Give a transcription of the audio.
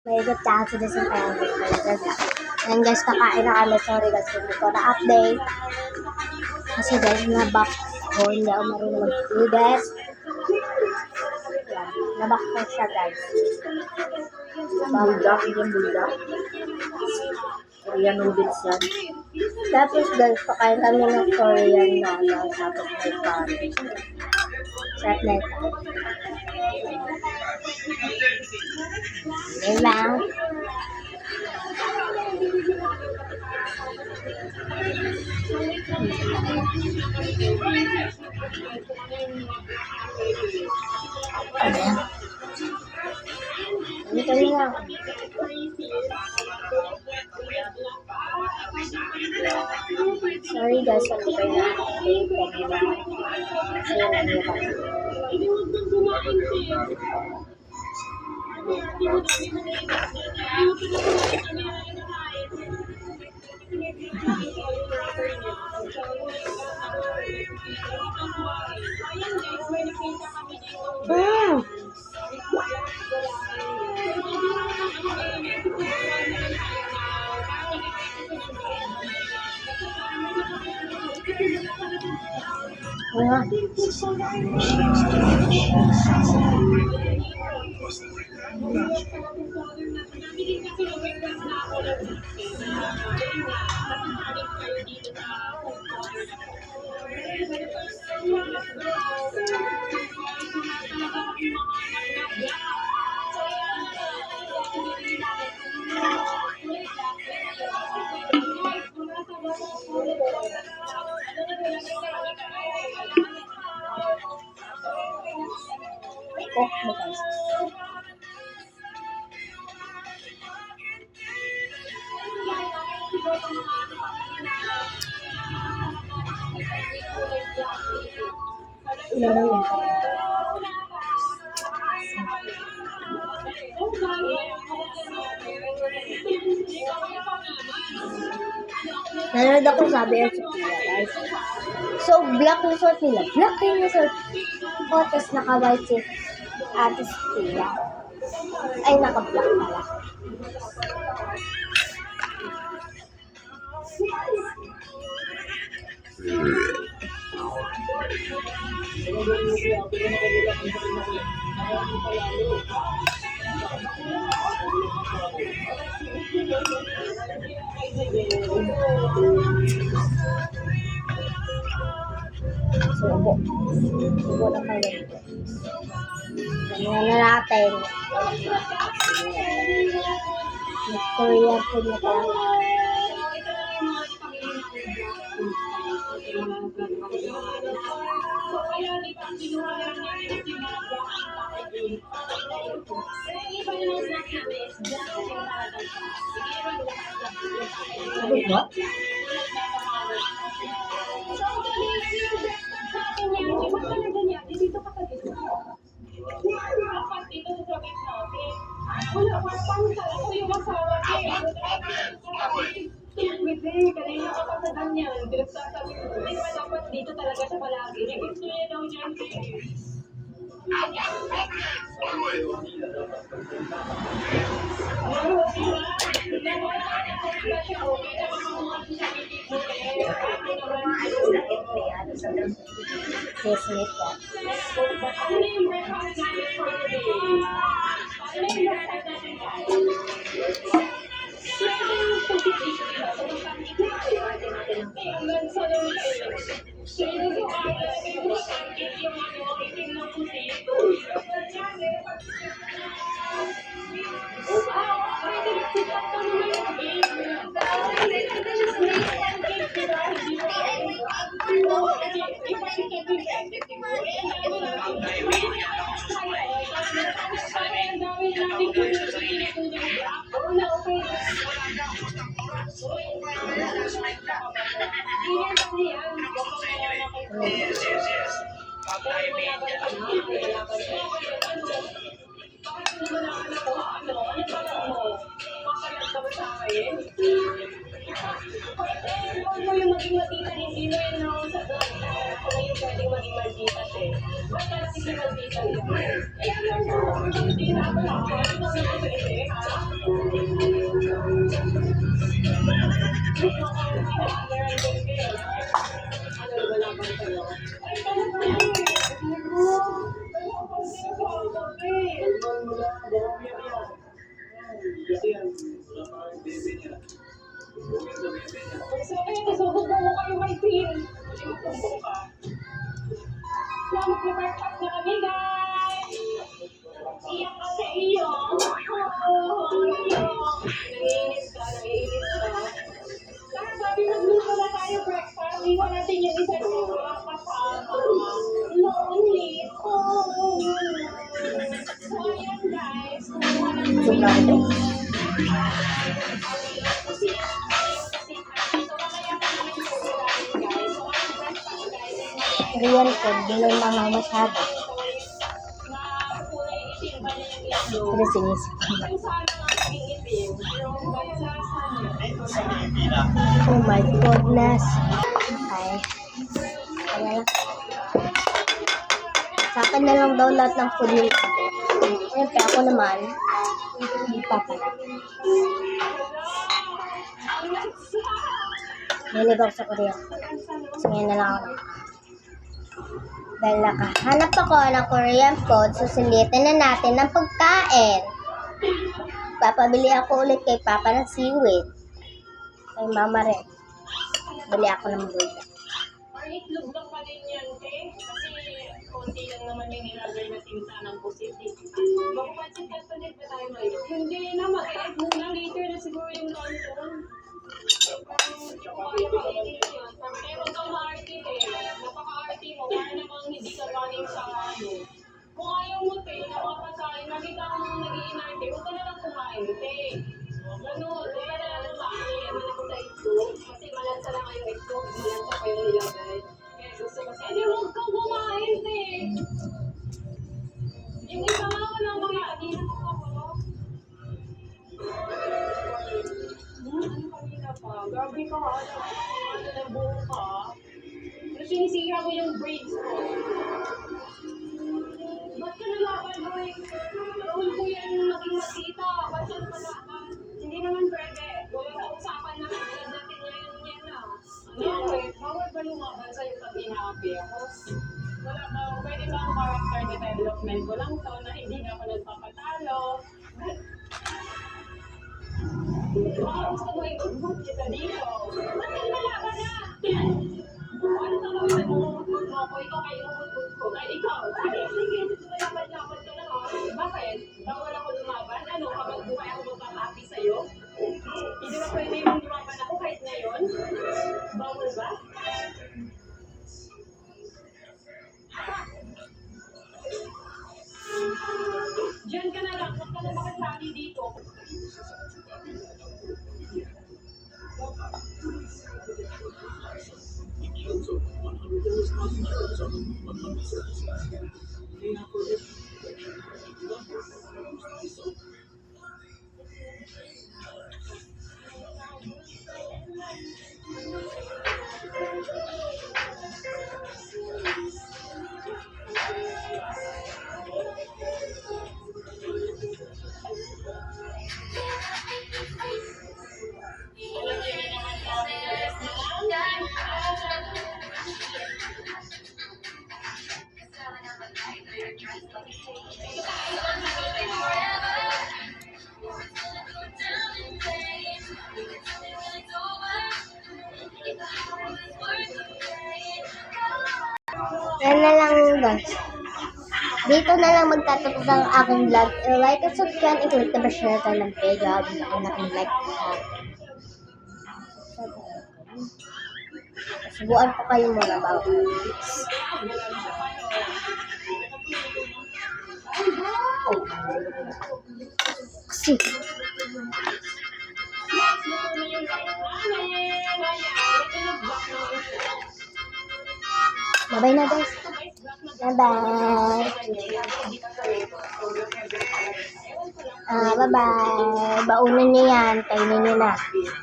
May good chance din sa kaya guys. And guys, kakain na kami. Sorry guys, hindi ko na-update. Kasi guys, na-back ko. Hindi ako marunong mag-udes. Na-back ko siya guys. Buldak, yung buldak. Korean noodles yan. Tapos guys, pakain kami ng Korean na tapos may curry. Sarap na ito. Yun lang. Ano yan? Dito lang. Sorry guys, hindi kayo na-update. Kasi nangyayari. Cook mo guys. Nanonood ako sabi yan sa Pia guys. So, black yung short nila. Black yung short. O, tapos naka-white si Ate Pia. Ay, naka-black pala. Subo. Subo na kayo. Ganyan na natin. Mag-Korean food na tayo. Sabot ba? Kanina ka pa sa ganyan. Pinagsasabi ko, hindi naman dapat dito talaga siya palagi. Gusto niya daw dyan. Yes, meat po. Huwag mo yung maging matita, hindi mo yun nausap na ako na yung pwedeng maging malditas eh. Ba't ka natin si malditas yun? Kaya lang, hindi na ako nakakalimutan na pwede. Ano, wala ba kayo? Ay, talaga. So, kaya nasubo mo kayo may pin. Mag-breakfast na kami, guys! Iyak ka sa iyo. Nangiinis ka. Lahat sabi magluto na tayo breakfast. Iwan natin yung isa ko. Lonely. So, ayan guys. Kumuha na Zoom na ako. Korean food, di lang mga masyado. Pero sinisip ko. Oh my goodness. Ay. Kaya lang. Sa akin na lang daw lahat ng food nila. Siyempre ako naman, hindi pa pala. Niligaw sa Korean food. So ngayon na lang ako. Dahil nakahanap ako ng Korean food, susulitin na natin ng pagkain. Papabili ako ulit kay Papa ng seaweed. Kay Mama rin. Bili ako ng bulda. Or itlog lang pa din yan, te. Kasi konti lang naman yung nilagay na tinta ng pusit. Magpapansin ka pa din ba tayo ngayon? Hindi na, mag-edit muna. Later na siguro yung luncheon. Pero ikaw ma-arte, te. Napaka-arte mo. Para namang hindi ka galing sa ano. Kung ayaw mo, te, napapasay, nakita ko nang nag-iinarte, huwag ka na lang kumain, te. Ganun, huwag ka na lang kumain. Ewan ako sa itlog. Kasi malansa lang kayong itlog. Malansa pa yung nilagay. Kaya gusto ko sa... Eh, huwag kang kumain, te. Yung isa nga walang mga kanina ko ako. Ano kanina pa? Grabe ka, ano na buo ka. Pero sinisira mo yung braids ko. Ba't ka nalaban, boy? Rahul ko yan maging masita. Ba't yan malaban? Hindi naman pwede. Wala sa usapan na kagad natin yan na. Ano, bawal ba lumaban sa'yo pag inaapir ako? Wala ba, pwede ba ang character development ko lang to na hindi na ako nagpapatalo? Baka gusto mo i-good kita dito. Ba't ka nalaban na? Ano ka gawin mo? Huwag mo ako. Ikaw kayo huwag ko. Ay, ikaw. Sige, laban-laban ka lang. Bakit? Bawal ako lumaban? Ano, kapag buhay ako magpapati sa'yo? Hindi ba pwede yung lumaban ako kahit ngayon? Bawal ba? Diyan ka na lang. Huwag ka na makasali dito. Yan na lang guys. Dito na lang magtatapos ang aking vlog. I-like at subscribe, i-click the bell button ng page. Huwag na kong like. Subuan ko kayo muna bago. Oh. Kasi. Bye-bye na guys. Bye-bye. Bye-bye. Baunan niyo yan. Kainin niyo na.